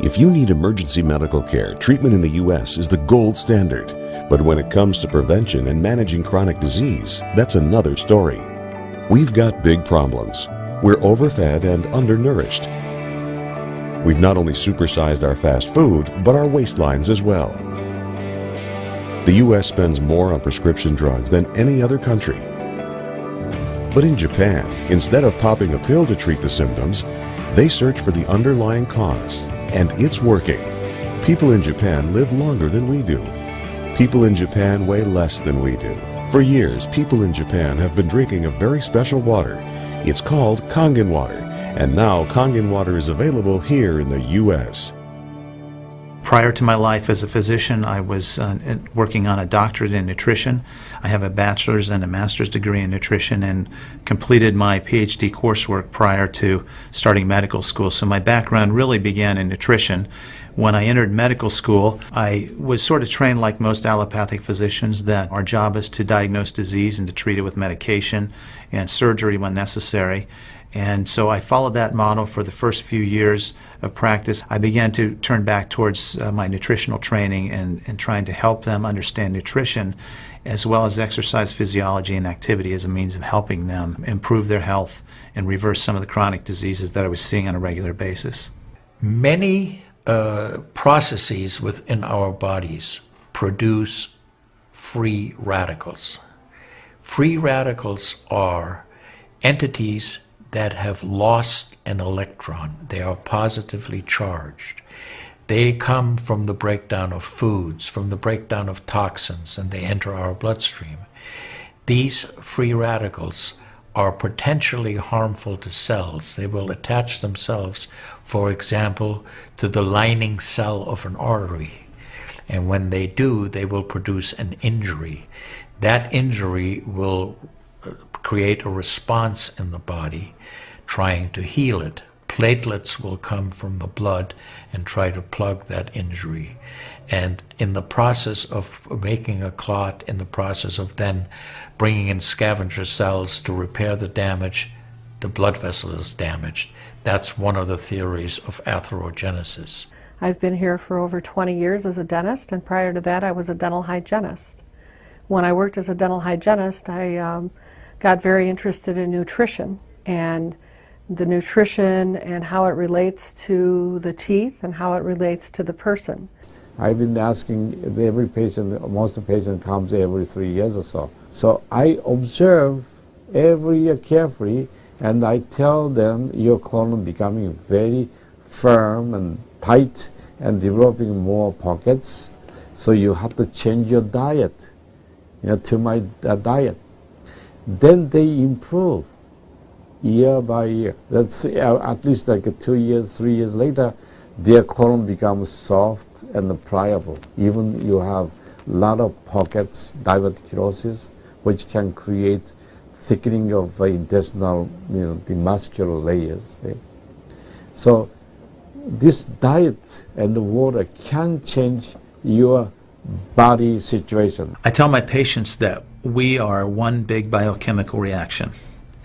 If you need emergency medical care, treatment in the U.S. is the gold standard. But when it comes to prevention and managing chronic disease, that's another story. We've got big problems. We're overfed and undernourished. We've not only supersized our fast food, but our waistlines as well. The U.S. spends more on prescription drugs than any other country. But in Japan, instead of popping a pill to treat the symptoms, they search for the underlying cause. And it's working. People in Japan live longer than we do. People in Japan weigh less than we do. For years, people in Japan have been drinking a very special water. It's called Kangen water, and now Kangen water is available here in the U.S. Prior to my life as a physician, I was working on a doctorate in nutrition. I have a bachelor's and a master's degree in nutrition and completed my PhD coursework prior to starting medical school. So my background really began in nutrition. When I entered medical school, I was sort of trained like most allopathic physicians that our job is to diagnose disease and to treat it with medication and surgery when necessary. And so I followed that model for the first few years of practice. I began to turn back towards my nutritional training and trying to help them understand nutrition as well as exercise physiology and activity as a means of helping them improve their health and reverse some of the chronic diseases that I was seeing on a regular basis. Many processes within our bodies produce free radicals. Free radicals are entities that have lost an electron. They are positively charged. They come from the breakdown of foods, from the breakdown of toxins, and they enter our bloodstream. These free radicals are potentially harmful to cells. They will attach themselves, for example, to the lining cell of an artery. And when they do, they will produce an injury. That injury will create a response in the body trying to heal it. Platelets will come from the blood and try to plug that injury. And in the process of making a clot, in the process of then bringing in scavenger cells to repair the damage, the blood vessel is damaged. That's one of the theories of atherogenesis. I've been here for over 20 years as a dentist, and prior to that I was a dental hygienist. When I worked as a dental hygienist, I got very interested in nutrition and the nutrition and how it relates to the teeth and how it relates to the person. I've been asking every patient, most of the patient comes every 3 years or so. So I observe every year carefully and I tell them your colon becoming very firm and tight and developing more pockets. So you have to change your diet, to my diet. Then they improve year by year. That's at least like 2 years, 3 years later, their colon becomes soft and pliable. Even you have a lot of pockets, diverticulosis, which can create thickening of intestinal, the muscular layers. So this diet and the water can change your body situation. I tell my patients that we are one big biochemical reaction.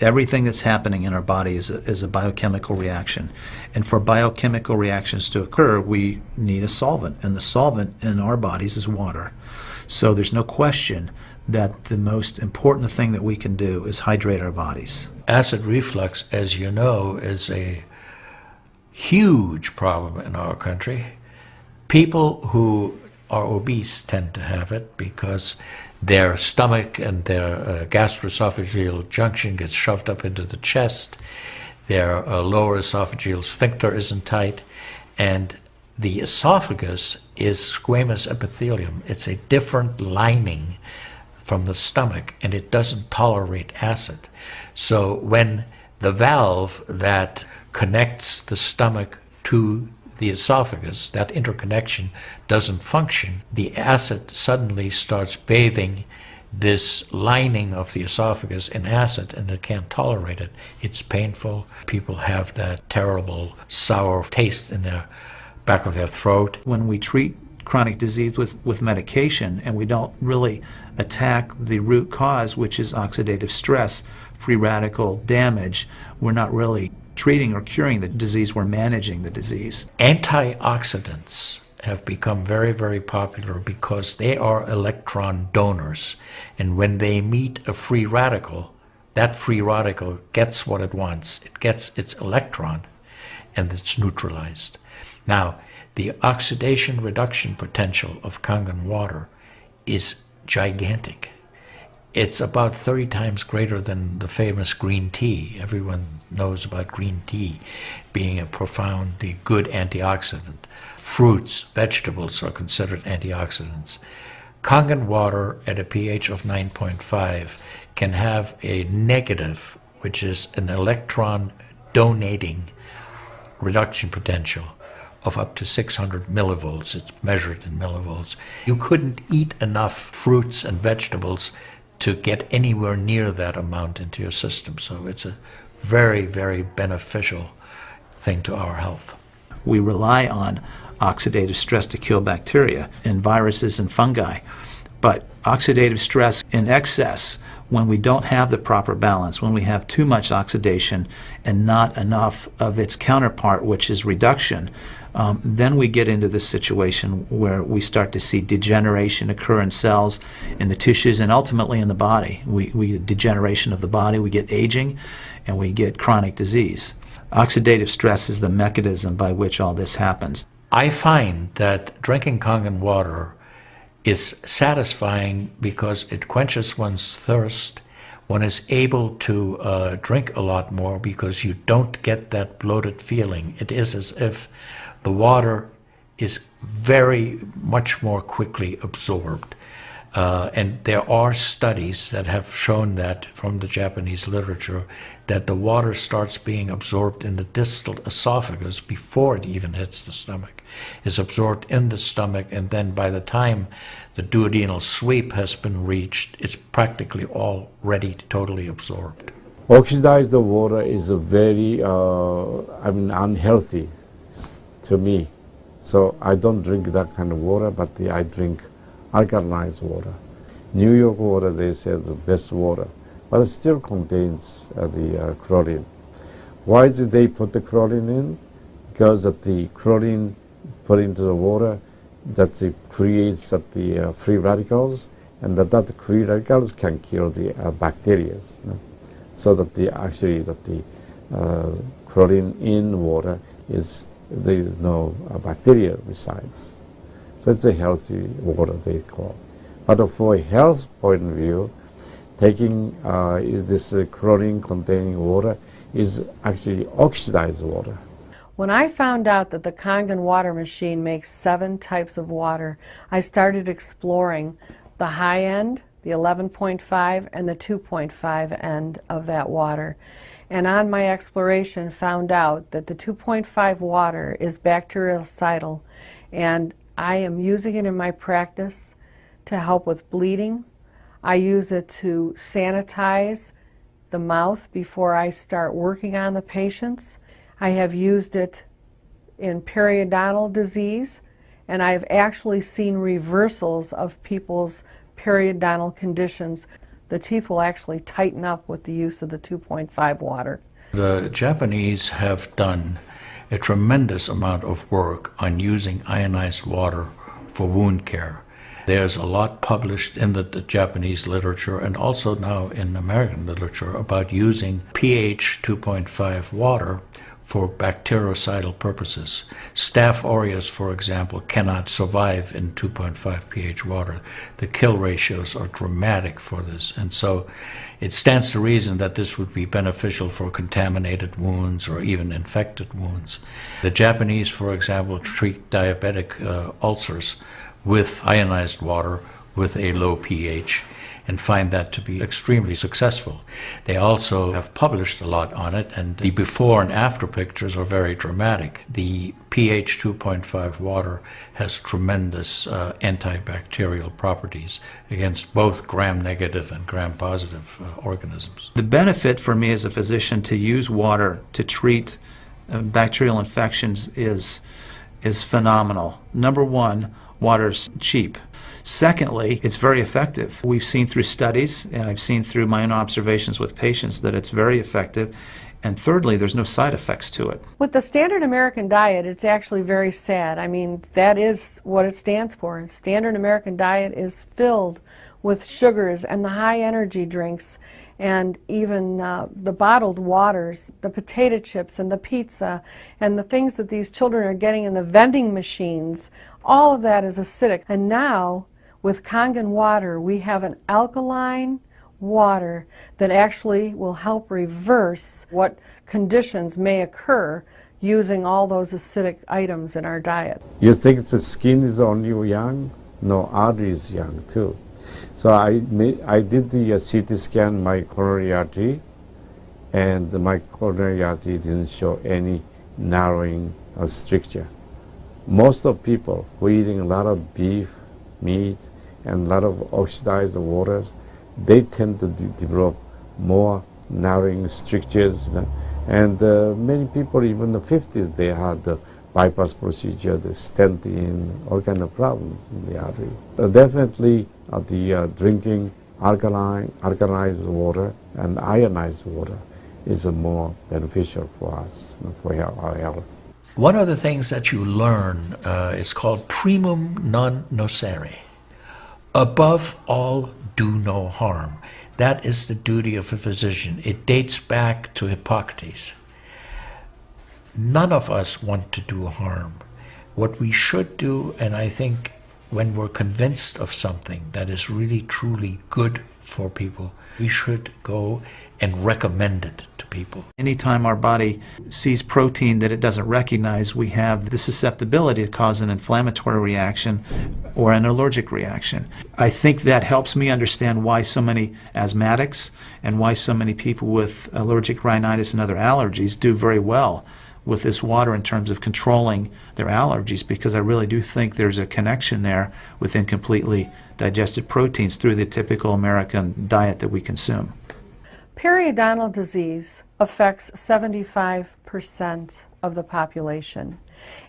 Everything that's happening in our body is a biochemical reaction. And for biochemical reactions to occur, we need a solvent. And the solvent in our bodies is water. So there's no question that the most important thing that we can do is hydrate our bodies. Acid reflux, as you know, is a huge problem in our country. People who are obese tend to have it because their stomach and their gastroesophageal junction gets shoved up into the chest. Their lower esophageal sphincter isn't tight. And the esophagus is squamous epithelium. It's a different lining from the stomach, and it doesn't tolerate acid. So when the valve that connects the stomach to the esophagus, that interconnection doesn't function, the acid suddenly starts bathing this lining of the esophagus in acid, and it can't tolerate it. It's painful. People have that terrible sour taste in the back of their throat. When we treat chronic disease with medication and we don't really attack the root cause, which is oxidative stress, free radical damage, we're not really treating or curing the disease, we're managing the disease. Antioxidants have become very, very popular because they are electron donors. And when they meet a free radical, that free radical gets what it wants. It gets its electron, and it's neutralized. Now, the oxidation reduction potential of Kangen water is gigantic. It's about 30 times greater than the famous green tea. Everyone knows about green tea being a profoundly good antioxidant. Fruits, vegetables are considered antioxidants. Kangen water at a pH of 9.5 can have a negative, which is an electron donating reduction potential of up to 600 millivolts. It's measured in millivolts. You couldn't eat enough fruits and vegetables to get anywhere near that amount into your system. So it's a very, very beneficial thing to our health. We rely on oxidative stress to kill bacteria and viruses and fungi. But oxidative stress in excess, when we don't have the proper balance, when we have too much oxidation and not enough of its counterpart, which is reduction, then we get into this situation where we start to see degeneration occur in cells, in the tissues, and ultimately in the body. We get degeneration of the body, we get aging, and we get chronic disease. Oxidative stress is the mechanism by which all this happens. I find that drinking Kangen water is satisfying because it quenches one's thirst. One is able to drink a lot more because you don't get that bloated feeling. It is as if the water is very much more quickly absorbed. And there are studies that have shown that from the Japanese literature that the water starts being absorbed in the distal esophagus before it even hits the stomach. It's absorbed in the stomach, and then by the time the duodenal sweep has been reached, it's practically already totally absorbed. Oxidized water is a very, unhealthy to me. So I don't drink that kind of water, but I drink alkalinized water. New York water, they say, the best water, but it still contains the chlorine. Why did they put the chlorine in? Because of the chlorine put into the water, that it creates the free radicals, and that free radicals can kill the bacteria. So that the chlorine in water there is no bacteria besides. So it's a healthy water, they call. But for a health point of view, taking this chlorine-containing water is actually oxidized water. When I found out that the Kangen water machine makes 7 types of water, I started exploring the high end, the 11.5, and the 2.5 end of that water. And on my exploration, found out that the 2.5 water is bactericidal, and I am using it in my practice to help with bleeding. I use it to sanitize the mouth before I start working on the patients. I have used it in periodontal disease, and I've actually seen reversals of people's periodontal conditions. The teeth will actually tighten up with the use of the 2.5 water. The Japanese have done a tremendous amount of work on using ionized water for wound care. There's a lot published in the Japanese literature and also now in American literature about using pH 2.5 water for bactericidal purposes. Staph aureus, for example, cannot survive in 2.5 pH water. The kill ratios are dramatic for this, and so it stands to reason that this would be beneficial for contaminated wounds or even infected wounds. The Japanese, for example, treat diabetic ulcers with ionized water with a low pH and find that to be extremely successful. They also have published a lot on it, and the before and after pictures are very dramatic. The pH 2.5 water has tremendous antibacterial properties against both gram-negative and gram-positive organisms. The benefit for me as a physician to use water to treat bacterial infections is phenomenal. Number one, water's cheap. Secondly, it's very effective. We've seen through studies, and I've seen through my own observations with patients, that it's very effective. And thirdly, there's no side effects to it. With the standard American diet, it's actually very sad. I mean, that is what it stands for. Standard American diet is filled with sugars and the high energy drinks and even the bottled waters, the potato chips and the pizza and the things that these children are getting in the vending machines. All of that is acidic. And now, with Kangen water, we have an alkaline water that actually will help reverse what conditions may occur using all those acidic items in our diet. You think the skin is only young? No, artery is young too. So I did the CT scan my coronary artery, and my coronary artery didn't show any narrowing or stricture. Most of people who are eating a lot of beef, meat, and a lot of oxidized waters, they tend to develop more narrowing strictures. And many people, even in the 50s, they had the bypass procedure, the stenting, all kind of problems in the artery. Definitely the drinking alkalized water and ionized water is more beneficial for us, for our health. One of the things that you learn is called primum non nocere. Above all, do no harm. That is the duty of a physician. It dates back to Hippocrates. None of us want to do harm. What we should do, and I think when we're convinced of something that is really truly good for people, we should go and recommend it to people. Anytime our body sees protein that it doesn't recognize, we have the susceptibility to cause an inflammatory reaction or an allergic reaction. I think that helps me understand why so many asthmatics and why so many people with allergic rhinitis and other allergies do very well with this water in terms of controlling their allergies, because I really do think there's a connection there with incompletely digested proteins through the typical American diet that we consume. Periodontal disease affects 75% of the population.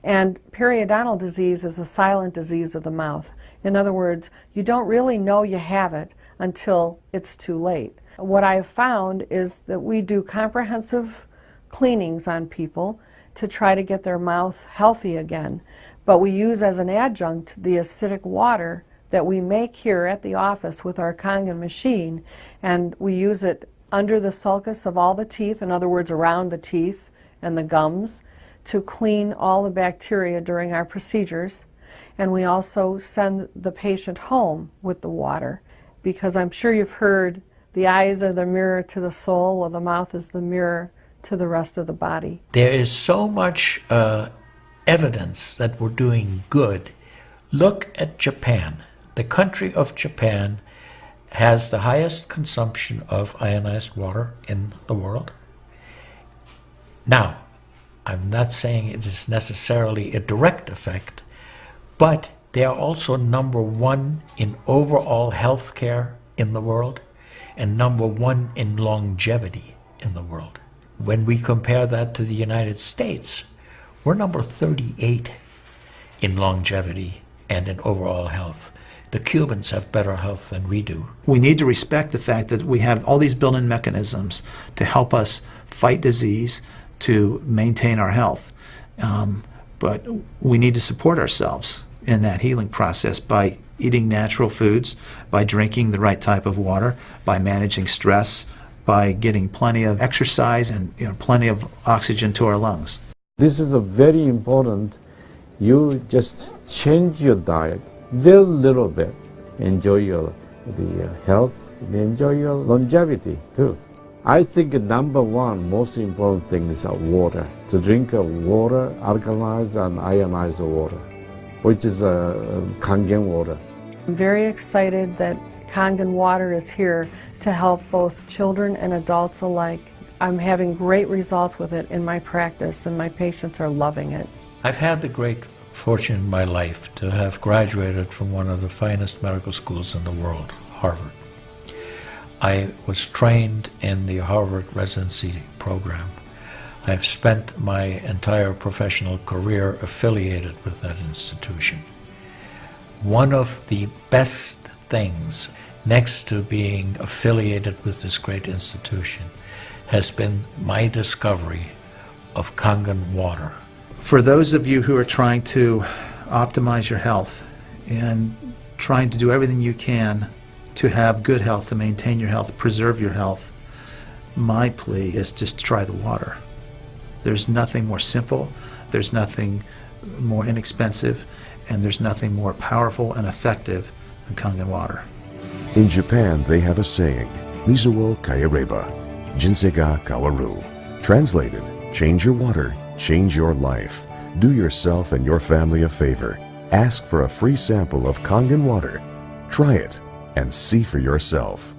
And periodontal disease is a silent disease of the mouth. In other words, you don't really know you have it until it's too late. What I've found is that we do comprehensive cleanings on people to try to get their mouth healthy again. But we use as an adjunct the acidic water that we make here at the office with our Kangen machine, and we use it under the sulcus of all the teeth, in other words around the teeth and the gums, to clean all the bacteria during our procedures. And we also send the patient home with the water, because I'm sure you've heard the eyes are the mirror to the soul, while the mouth is the mirror to the rest of the body. There is so much evidence that we're doing good. Look at Japan. The country of Japan has the highest consumption of ionized water in the world. Now, I'm not saying it is necessarily a direct effect, but they are also #1 in overall health care in the world and #1 in longevity in the world. When we compare that to the United States, we're number 38 in longevity and in overall health. The Cubans have better health than we do. We need to respect the fact that we have all these built-in mechanisms to help us fight disease, to maintain our health. But we need to support ourselves in that healing process by eating natural foods, by drinking the right type of water, by managing stress, by getting plenty of exercise and plenty of oxygen to our lungs. This is a very important. You just change your diet very little bit, enjoy the health, enjoy your longevity too. I think #1 most important thing is water. To drink water, alkalized and ionized water, which is Kangen water. I'm very excited that Kangen water is here to help both children and adults alike. I'm having great results with it in my practice, and my patients are loving it. I've had the great fortune in my life to have graduated from one of the finest medical schools in the world, Harvard. I was trained in the Harvard residency program. I've spent my entire professional career affiliated with that institution. One of the best things, next to being affiliated with this great institution, has been my discovery of Kangen water. For those of you who are trying to optimize your health and trying to do everything you can to have good health, to maintain your health, preserve your health, my plea is just try the water. There's nothing more simple, there's nothing more inexpensive, and there's nothing more powerful and effective than Kangen water. In Japan, they have a saying, Mizo wo kaereba, jinsei ga kawaru. Translated, change your water, change your life. Do yourself and your family a favor. Ask for a free sample of Kangen water. Try it and see for yourself.